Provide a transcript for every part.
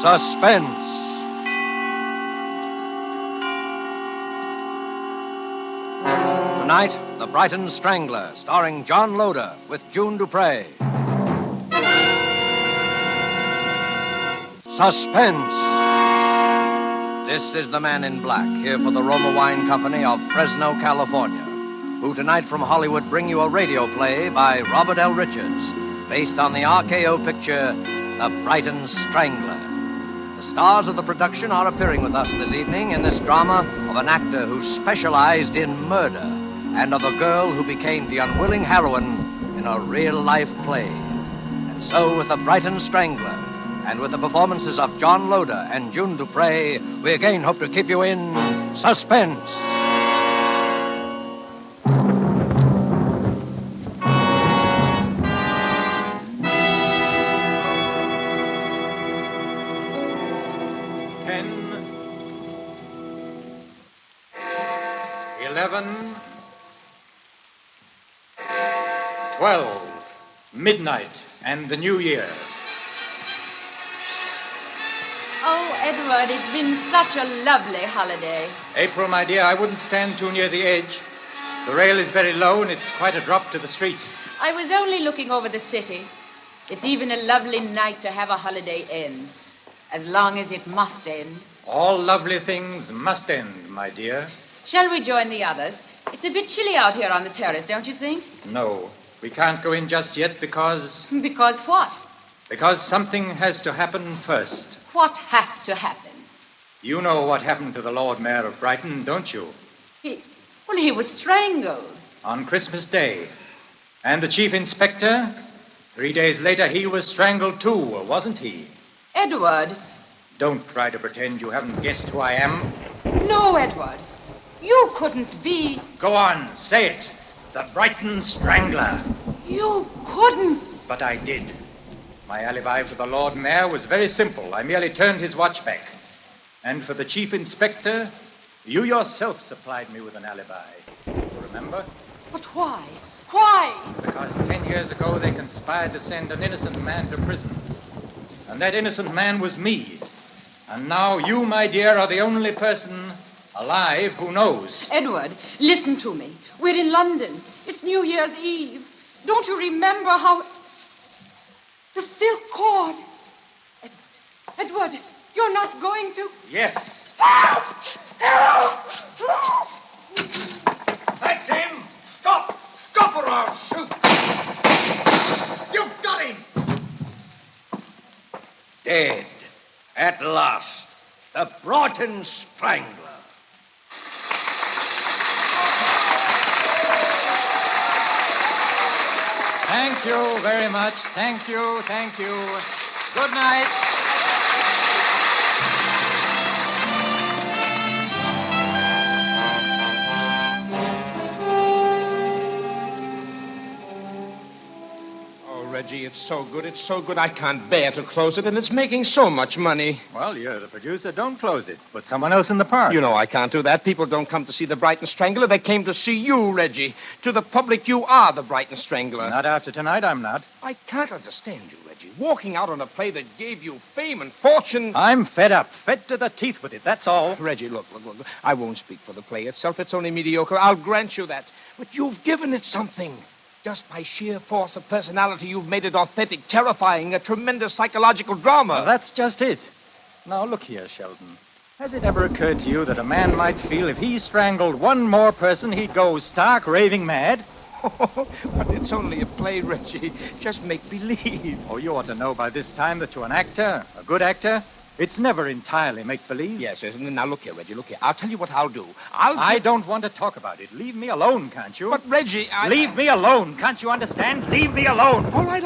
Suspense. Tonight, The Brighton Strangler, starring John Loder with June Duprez. Suspense. This is the Man in Black, here for the Roma Wine Company of Fresno, California, who tonight from Hollywood bring you a radio play by Robert L. Richards, based on the RKO picture, The Brighton Strangler. The stars of the production are appearing with us this evening in this drama of an actor who specialized in murder and of a girl who became the unwilling heroine in a real-life play. And so, with The Brighton Strangler, and with the performances of John Loder and June Duprez, we again hope to keep you in suspense. Midnight and the New Year. Oh, Edward, it's been such a lovely holiday. April, my dear, I wouldn't stand too near the edge. The rail is very low and it's quite a drop to the street. I was only looking over the city. It's even a lovely night to have a holiday end, as long as it must end. All lovely things must end, my dear. Shall we join the others? It's a bit chilly out here on the terrace, don't you think? No. We can't go in just yet because... Because what? Because something has to happen first. What has to happen? You know what happened to the Lord Mayor of Brighton, don't you? He was strangled. On Christmas Day. And the Chief Inspector, 3 days later, he was strangled too, wasn't he? Edward. Don't try to pretend you haven't guessed who I am. No, Edward. You couldn't be... Go on, say it. The Brighton Strangler. You couldn't. But I did. My alibi for the Lord Mayor was very simple. I merely turned his watch back. And for the Chief Inspector, you yourself supplied me with an alibi. Remember? But why? Why? Because 10 years ago they conspired to send an innocent man to prison. And that innocent man was me. And now you, my dear, are the only person alive who knows. Edward, listen to me. We're in London. It's New Year's Eve. Don't you remember how... The silk cord. Edward, you're not going to... Yes. Help! Help! That's him! Stop! Stop or I'll shoot! You've got him! Dead. At last. The Brighton Strangler. Thank you very much. Thank you. Thank you. Good night. Oh, Reggie, it's so good. It's so good. I can't bear to close it, and it's making so much money. Well, you're the producer. Don't close it. Put someone else in the part. You know I can't do that. People don't come to see the Brighton Strangler. They came to see you, Reggie. To the public, you are the Brighton Strangler. Not after tonight, I'm not. I can't understand you, Reggie. Walking out on a play that gave you fame and fortune. I'm fed up. Fed to the teeth with it, that's all. Reggie, look. I won't speak for the play itself. It's only mediocre. I'll grant you that. But you've given it something. Just by sheer force of personality, you've made it authentic, terrifying, a tremendous psychological drama. Well, that's just it. Now, look here, Sheldon. Has it ever occurred to you that a man might feel if he strangled one more person, he'd go stark raving mad? But it's only a play, Reggie. Just make believe. Oh, you ought to know by this time that you're an actor, a good actor. It's never entirely make-believe. Yes. Now, look here, Reggie, look here. I'll tell you what I'll do. I don't want to talk about it. Leave me alone, can't you? But, Reggie, Leave me alone. Can't you understand? Leave me alone. All right.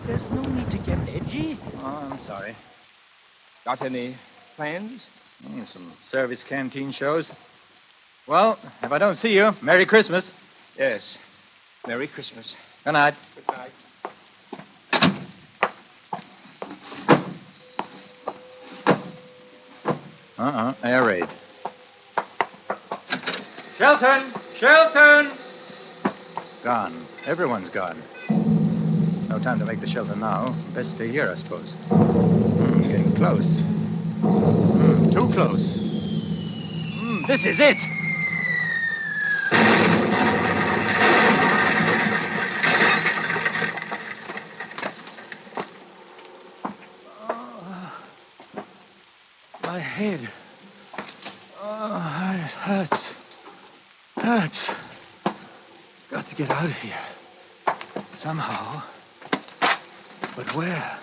There's no need to get edgy. Oh, I'm sorry. Got any plans? Some service canteen shows. Well, if I don't see you, Merry Christmas. Yes. Merry Christmas. Good night. Good night. Air raid. Shelton! Gone. Everyone's gone. No time to make the shelter now. Best stay here, I suppose. Getting close. Too close. This is it. My head. It hurts. Hurts. Got to get out of here. Somehow. But where?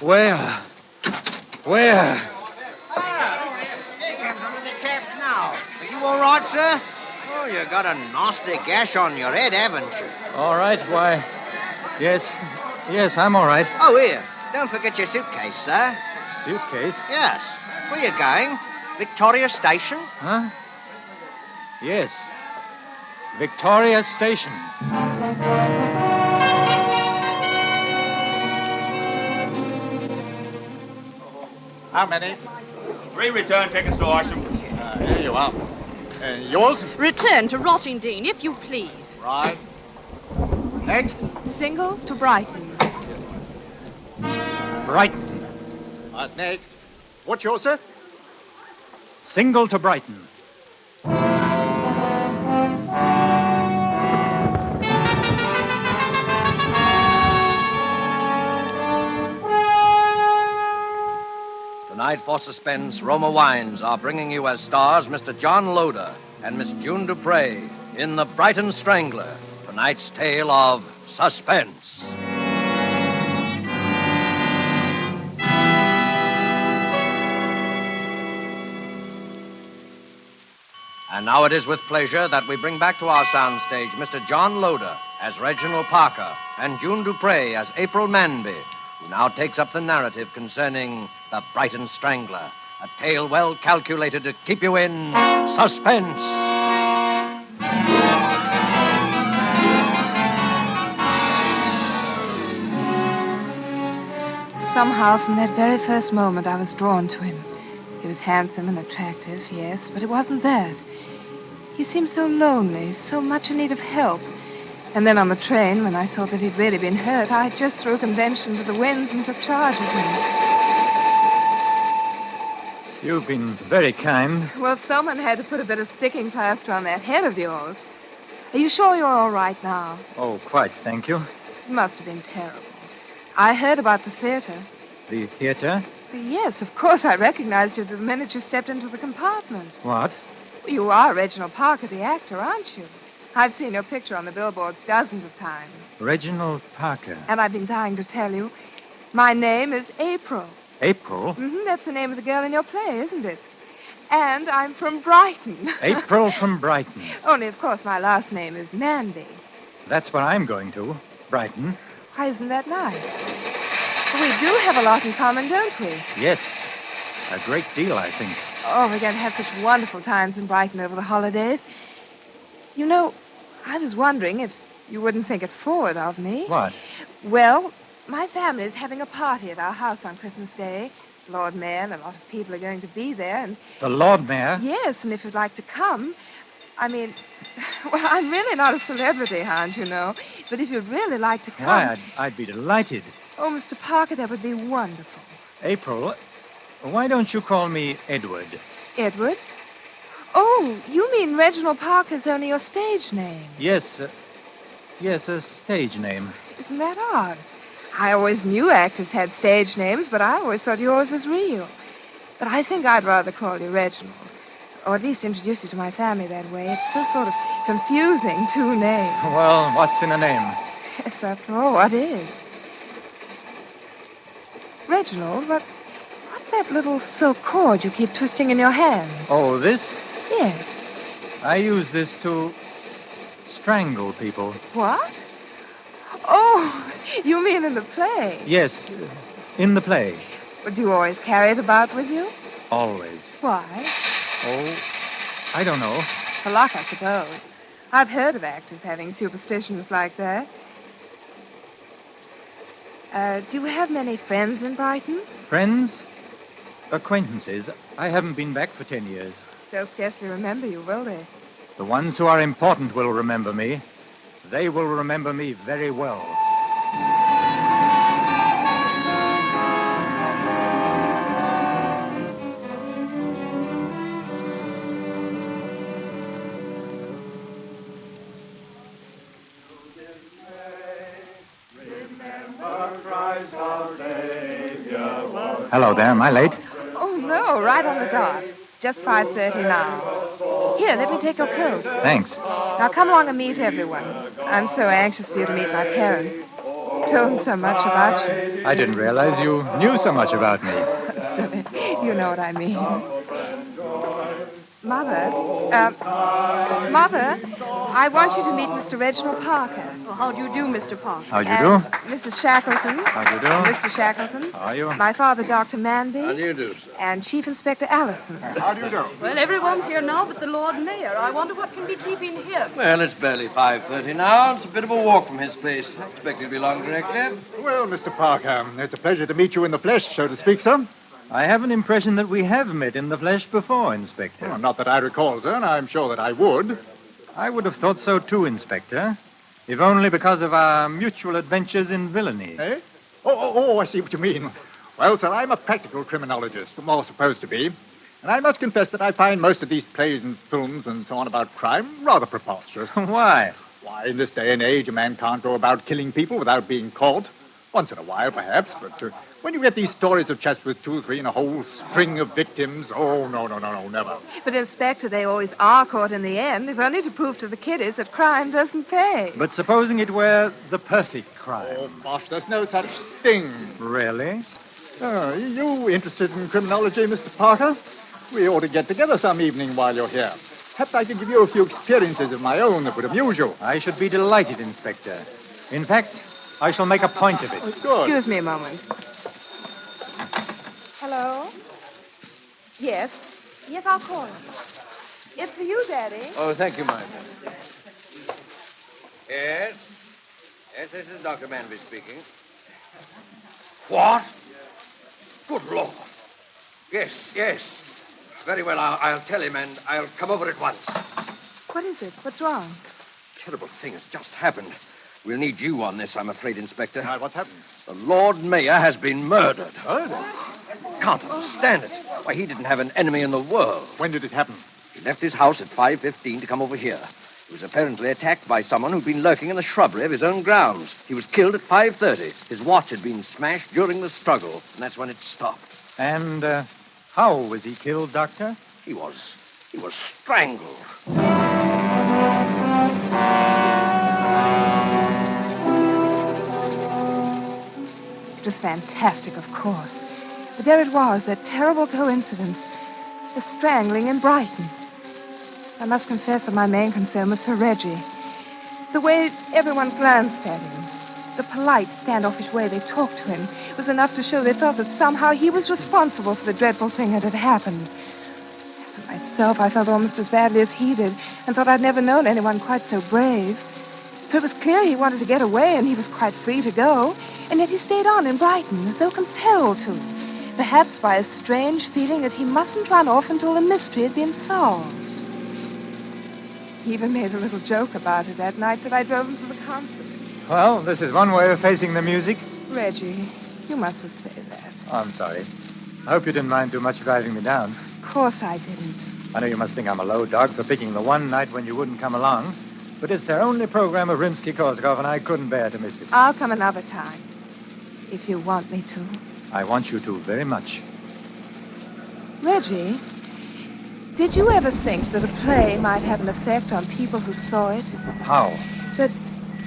Where? Here comes some of the chaps now. Are you all right, sir? Oh, you got a nasty gash on your head, haven't you? All right, why? Yes, I'm all right. Oh, here. Don't forget your suitcase, sir. Suitcase? Yes. Where you going? Victoria Station? Huh? Yes. Victoria Station. How many? 3 return tickets to Orson. Here you are. Yours? Return to Rottingdean, if you please. Right. Next? Single to Brighton. Brighton. Right, next. What's yours, sir? Single to Brighton. Tonight for Suspense, Roma Wines are bringing you as stars Mr. John Loder and Miss June Duprez in The Brighton Strangler, tonight's tale of suspense. And now it is with pleasure that we bring back to our soundstage Mr. John Loder as Reginald Parker and June Duprez as April Manby, who now takes up the narrative concerning The Brighton Strangler, a tale well calculated to keep you in suspense. Somehow, from that very first moment, I was drawn to him. He was handsome and attractive, yes, but it wasn't that. He seemed so lonely, so much in need of help. And then on the train, when I thought that he'd really been hurt, I just threw convention to the winds and took charge of him. You've been very kind. Well, someone had to put a bit of sticking plaster on that head of yours. Are you sure you're all right now? Oh, quite, thank you. It must have been terrible. I heard about the theater. The theater? Yes, of course, I recognized you the minute you stepped into the compartment. What? You are Reginald Parker, the actor, aren't you? I've seen your picture on the billboards dozens of times. Reginald Parker. And I've been dying to tell you. My name is April. April? That's the name of the girl in your play, isn't it? And I'm from Brighton. April from Brighton. Only, of course, my last name is Manby. That's where I'm going to. Brighton. Why, isn't that nice? We do have a lot in common, don't we? Yes. A great deal, I think. Oh, we're going to have such wonderful times in Brighton over the holidays. You know, I was wondering if you wouldn't think it forward of me. What? Well, my family is having a party at our house on Christmas Day. Lord Mayor and a lot of people are going to be there, and... The Lord Mayor? Yes, and if you'd like to come... I mean, well, I'm really not a celebrity, Hans, you know. But if you'd really like to come... Why, I'd be delighted. Oh, Mr. Parker, that would be wonderful. April, why don't you call me Edward? Edward? Oh, you mean Reginald Parker's only your stage name? Yes, yes, a stage name. Isn't that odd? I always knew actors had stage names, but I always thought yours was real. But I think I'd rather call you Reginald. Or at least introduce you to my family that way. It's so sort of confusing, 2 names. Well, what's in a name? Yes, after all, what is? Reginald, what's that little silk cord you keep twisting in your hands? Oh, this? Yes. I use this to strangle people. What? Oh, you mean in the play? Yes, in the play. Well, do you always carry it about with you? Always. Why? Oh, I don't know. For luck, I suppose. I've heard of actors having superstitions like that. Do you have many friends in Brighton? Friends? Acquaintances. I haven't been back for 10 years. They'll scarcely remember you, will they? The ones who are important will remember me. They will remember me very well. Hello there. Am I late? Oh, no, right on the dot. Just 5:30 now. Here, let me take your coat. Thanks. Now come along and meet everyone. I'm so anxious for you to meet my parents. Told them so much about you. I didn't realize you knew so much about me. You know what I mean. Mother, I want you to meet Mr. Reginald Parker. Well, how do you do, Mr. Parker? How do you do? Mrs. Shackleton. How do you do? Mr. Shackleton. How are you? My father, Dr. Manby. How do you do, sir? And Chief Inspector Allison. How do you do? Well, everyone's here now but the Lord Mayor. I wonder what can be keeping him. Well, it's barely 5:30 now. It's a bit of a walk from his place. I expect he'll be along directly. Well, Mr. Parker, it's a pleasure to meet you in the flesh, so to speak, sir. I have an impression that we have met in the flesh before, Inspector. Well, not that I recall, sir, and I'm sure that I would. I would have thought so too, Inspector. If only because of our mutual adventures in villainy. Eh? Oh, I see what you mean. Well, sir, I'm a practical criminologist, or supposed to be. And I must confess that I find most of these plays and films and so on about crime rather preposterous. Why? Why, in this day and age, a man can't go about killing people without being caught. Once in a while, perhaps, but when you get these stories of chaps with 2 or 3 and a whole string of victims, oh, no, never. But, Inspector, they always are caught in the end, if only to prove to the kiddies that crime doesn't pay. But supposing it were the perfect crime. Oh, bosh, there's no such thing. Really? Oh, you interested in criminology, Mr. Parker? We ought to get together some evening while you're here. Perhaps I could give you a few experiences of my own that would amuse you. I should be delighted, Inspector. In fact, I shall make a point of it. Good. Excuse me a moment. Hello? Yes? Yes, I'll call him. It's for you, Daddy. Oh, thank you, Martha. Yes? Yes, this is Dr. Manby speaking. What? Good Lord. Yes. Very well, I'll tell him, and I'll come over at once. What is it? What's wrong? Terrible thing has just happened. We'll need you on this, I'm afraid, Inspector. Now, what's happened? The Lord Mayor has been murdered. Murder? Can't understand it. Why, he didn't have an enemy in the world. When did it happen? He left his house at 5:15 to come over here. He was apparently attacked by someone who'd been lurking in the shrubbery of his own grounds. He was killed at 5:30. His watch had been smashed during the struggle, and that's when it stopped. And how was he killed, Doctor? He was strangled. It was fantastic, of course. But there it was, that terrible coincidence. The strangling in Brighton. I must confess that my main concern was for Reggie. The way everyone glanced at him, the polite, standoffish way they talked to him, was enough to show they felt that somehow he was responsible for the dreadful thing that had happened. As for myself, I felt almost as badly as he did, and thought I'd never known anyone quite so brave. For it was clear he wanted to get away, and he was quite free to go, and yet he stayed on in Brighton, as though compelled to, perhaps by a strange feeling that he mustn't run off until the mystery had been solved. He even made a little joke about it that night that I drove him to the concert. Well, this is one way of facing the music. Reggie, you mustn't say that. Oh, I'm sorry. I hope you didn't mind too much driving me down. Of course I didn't. I know you must think I'm a low dog for picking the one night when you wouldn't come along, but it's their only program of Rimsky-Korsakov, and I couldn't bear to miss it. I'll come another time, if you want me to. I want you to very much. Reggie, did you ever think that a play might have an effect on people who saw it? How? That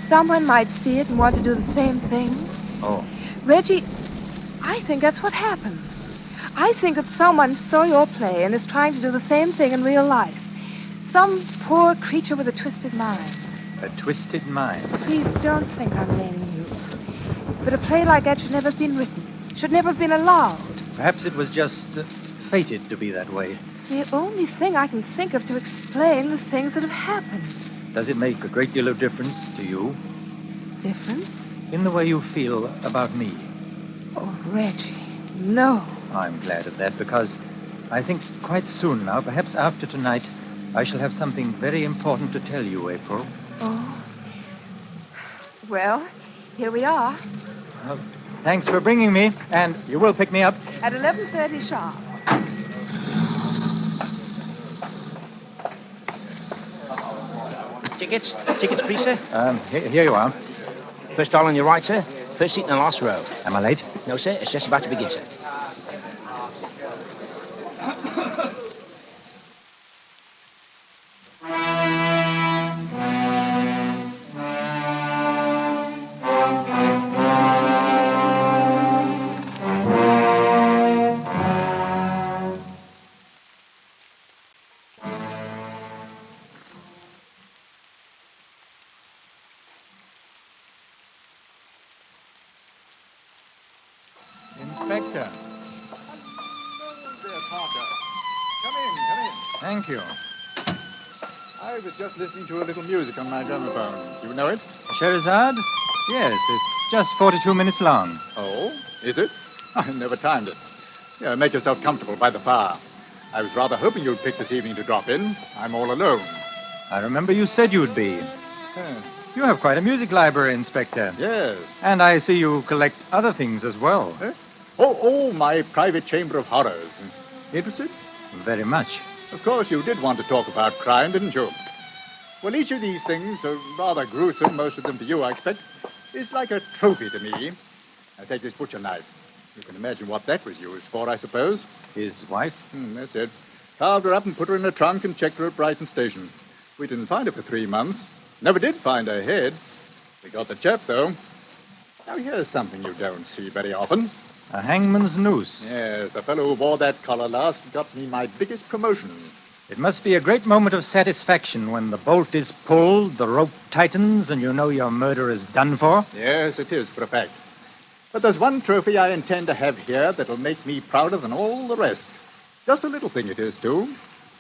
someone might see it and want to do the same thing? Oh. Reggie, I think that's what happened. I think that someone saw your play and is trying to do the same thing in real life. Some poor creature with a twisted mind. A twisted mind. Please don't think I'm blaming you. But a play like that should never have been written. Should never have been allowed. Perhaps it was just fated to be that way. The only thing I can think of to explain the things that have happened. Does it make a great deal of difference to you? Difference? In the way you feel about me? Oh, Reggie, no. I'm glad of that, because I think quite soon now, perhaps after tonight, I shall have something very important to tell you, April. Oh. Well, here we are. Well, thanks for bringing me, and you will pick me up. At 11:30 sharp. Tickets, please, sir. Here you are. First stall on your right, sir. First seat in the last row. Am I late? No, sir. It's just about to begin, sir. Inspector. Hello there, Parker. Come in. Thank you. I was just listening to a little music on my gramophone. You know it? Scheherazade? Yes, it's just 42 minutes long. Oh, is it? I never timed it. Yeah, make yourself comfortable by the fire. I was rather hoping you'd pick this evening to drop in. I'm all alone. I remember you said you'd be. You have quite a music library, Inspector. Yes. And I see you collect other things as well. Oh, my private chamber of horrors. Interested? Very much. Of course, you did want to talk about crime, didn't you? Well, each of these things, rather gruesome, most of them to you, I expect, is like a trophy to me. Now, take this butcher knife. You can imagine what that was used for, I suppose. His wife? That's it. Carved her up and put her in a trunk and checked her at Brighton Station. We didn't find her for 3 months. Never did find her head. We got the chap, though. Now, here's something you don't see very often. A hangman's noose. Yes, the fellow who wore that collar last got me my biggest promotion. It must be a great moment of satisfaction when the bolt is pulled, the rope tightens, and you know your murder is done for. Yes, it is, for a fact. But there's one trophy I intend to have here that'll make me prouder than all the rest. Just a little thing it is, too.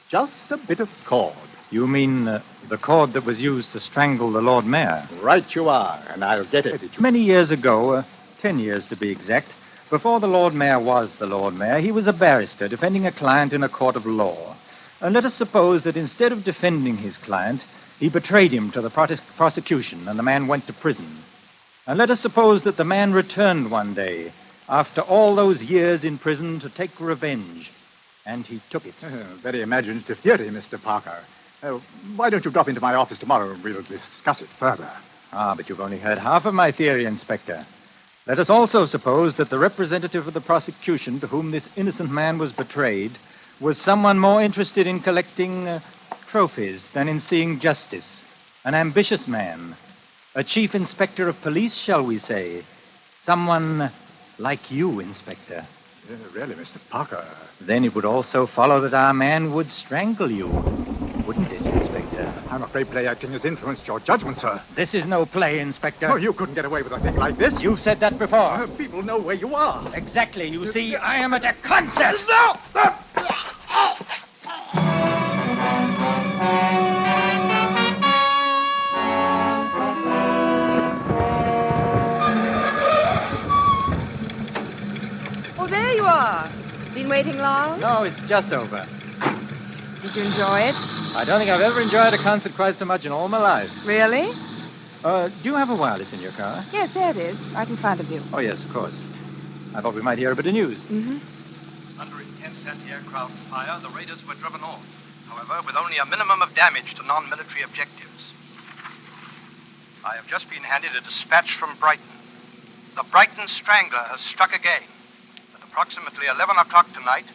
Just a bit of cord. You mean the cord that was used to strangle the Lord Mayor? Right you are, and I'll get it. Many years ago, 10 years to be exact, before the Lord Mayor was the Lord Mayor, he was a barrister defending a client in a court of law. And let us suppose that instead of defending his client, he betrayed him to the prosecution and the man went to prison. And let us suppose that the man returned one day, after all those years in prison, to take revenge. And he took it. Very imaginative theory, Mr. Parker. Why don't you drop into my office tomorrow and we'll discuss it further? But you've only heard half of my theory, Inspector. Let us also suppose that the representative of the prosecution to whom this innocent man was betrayed was someone more interested in collecting trophies than in seeing justice. An ambitious man. A chief inspector of police, shall we say. Someone like you, Inspector. Really, Mr. Parker. Then it would also follow that our man would strangle you. Wouldn't it, Inspector? I'm afraid play acting has influenced your judgment, sir. This is no play, Inspector. Oh, you couldn't get away with a thing like this. You've said that before. People know where you are. Exactly. You see, I am at a concert. No! Oh, there you are. Been waiting long? No, it's just over. Did you enjoy it? I don't think I've ever enjoyed a concert quite so much in all my life. Really? Do you have a wireless in your car? Yes, there it is, right in front of you. Oh, yes, of course. I thought we might hear a bit of news. Mm-hmm. Under intense anti-aircraft fire, the raiders were driven off. However, with only a minimum of damage to non-military objectives. I have just been handed a dispatch from Brighton. The Brighton Strangler has struck again. At approximately 11 o'clock tonight,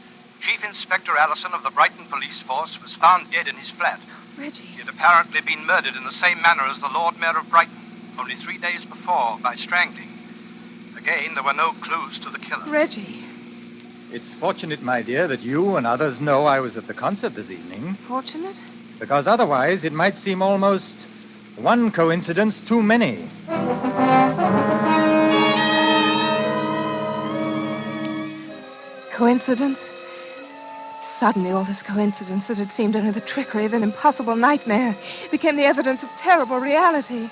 Chief Inspector Allison of the Brighton Police Force was found dead in his flat. Reggie. He had apparently been murdered in the same manner as the Lord Mayor of Brighton, only 3 days before, by strangling. Again, there were no clues to the killer. Reggie. It's fortunate, my dear, that you and others know I was at the concert this evening. Fortunate? Because otherwise it might seem almost one coincidence too many. Coincidence? Suddenly, all this coincidence that had seemed only the trickery of an impossible nightmare became the evidence of terrible reality.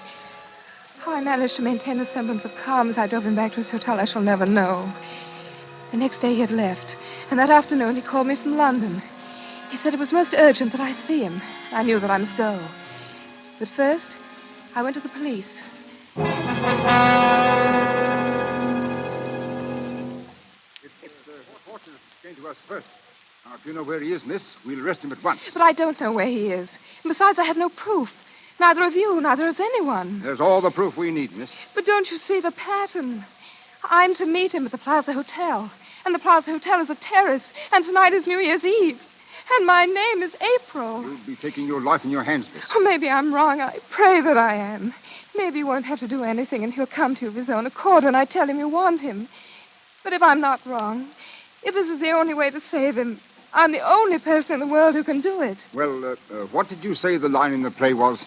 How I managed to maintain a semblance of calm as I drove him back to his hotel, I shall never know. The next day he had left, and that afternoon he called me from London. He said it was most urgent that I see him. I knew that I must go. But first, I went to the police. Fortune came to us first. Now, if you know where he is, miss, we'll arrest him at once. But I don't know where he is. And besides, I have no proof. Neither of you, neither has anyone. There's all the proof we need, miss. But don't you see the pattern? I'm to meet him at the Plaza Hotel. And the Plaza Hotel is a terrace. And tonight is New Year's Eve. And my name is April. You'll be taking your life in your hands, miss. Oh, maybe I'm wrong. I pray that I am. Maybe you won't have to do anything, and he'll come to you of his own accord when I tell him you want him. But if I'm not wrong, if this is the only way to save him, I'm the only person in the world who can do it. Well, what did you say the line in the play was?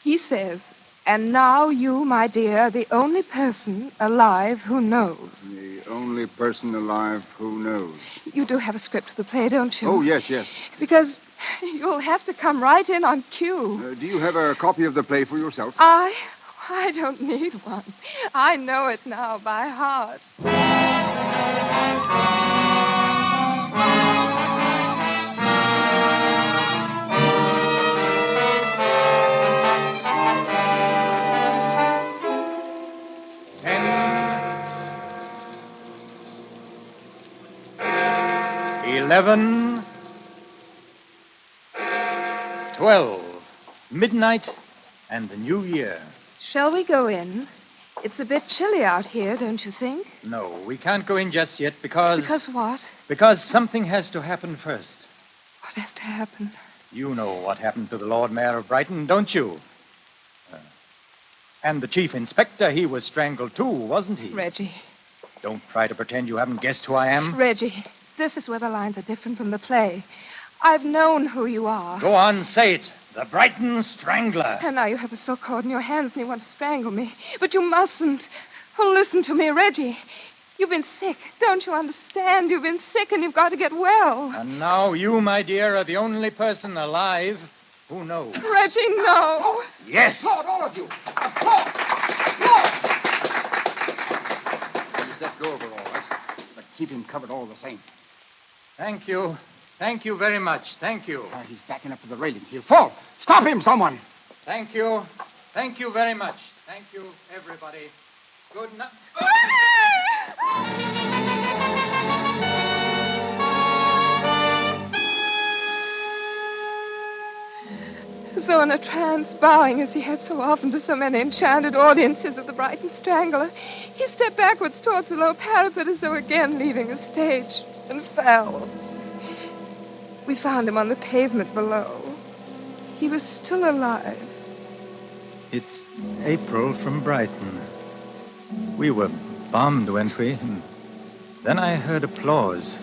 He says, And now you, my dear, are the only person alive who knows. The only person alive who knows. You do have a script of the play, don't you? Oh, yes, yes. Because you'll have to come right in on cue. Do you have a copy of the play for yourself? I don't need one. I know it now by heart. Eleven, 12, midnight, and the new year. Shall we go in? It's a bit chilly out here, don't you think? No, we can't go in just yet because... Because what? Because something has to happen first. What has to happen? You know what happened to the Lord Mayor of Brighton, don't you? And the Chief Inspector, he was strangled too, wasn't he? Reggie. Don't try to pretend you haven't guessed who I am. Reggie, this is where the lines are different from the play. I've known who you are. Go on, say it. The Brighton Strangler. And now you have a silk cord in your hands and you want to strangle me. But you mustn't. Oh, listen to me, Reggie. You've been sick. Don't you understand? You've been sick and you've got to get well. And now you, my dear, are the only person alive who knows. Reggie, no. Yes. Applaud, all of you. Applaud. Applaud. He's let go of her, all right. But keep him covered all the same. Thank you. Thank you very much. Thank you. He's backing up to the railing. He'll fall. Stop him, someone. Thank you. Thank you very much. Thank you, everybody. Good night. As though in a trance, bowing as he had so often to so many enchanted audiences of the Brighton Strangler, he stepped backwards towards the low parapet as though again leaving the stage, and fell. We found him on the pavement below. He was still alive. It's April from Brighton. We were bombed, weren't we? And then I heard applause.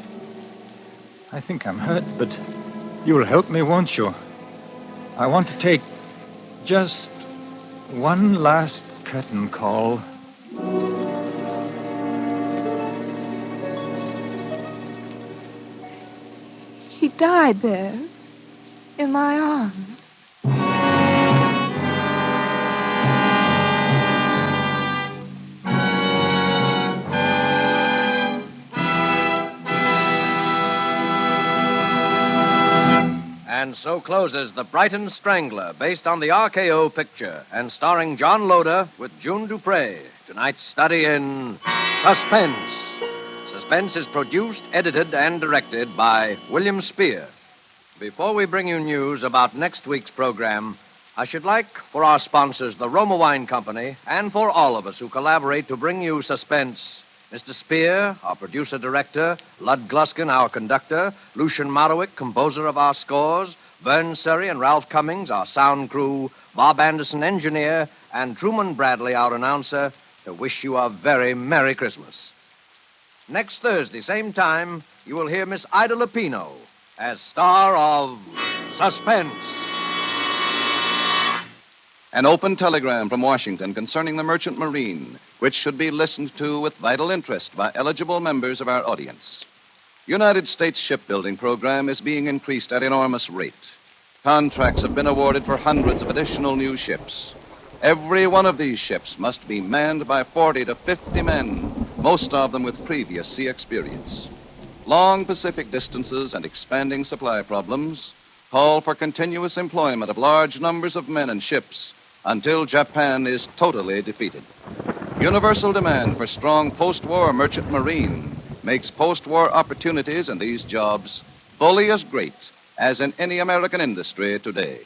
I think I'm hurt, but you'll help me, won't you? I want to take just one last curtain call. He died there, in my arms. And so closes The Brighton Strangler, based on the RKO picture and starring John Loder with June Duprez. Tonight's study in Suspense. Suspense is produced, edited, and directed by William Spear. Before we bring you news about next week's program, I should like for our sponsors, the Roma Wine Company, and for all of us who collaborate to bring you Suspense, Mr. Spear, our producer-director, Lud Gluskin, our conductor, Lucian Marowik, composer of our scores, Vern Surrey and Ralph Cummings, our sound crew, Bob Anderson, engineer, and Truman Bradley, our announcer, to wish you a very Merry Christmas. Next Thursday, same time, you will hear Miss Ida Lupino as star of Suspense. An open telegram from Washington concerning the merchant marine, which should be listened to with vital interest by eligible members of our audience. United States shipbuilding program is being increased at enormous rate. Contracts have been awarded for hundreds of additional new ships. Every one of these ships must be manned by 40 to 50 men, most of them with previous sea experience. Long Pacific distances and expanding supply problems call for continuous employment of large numbers of men and ships until Japan is totally defeated. Universal demand for strong post-war merchant marine makes post-war opportunities in these jobs fully as great as in any American industry today.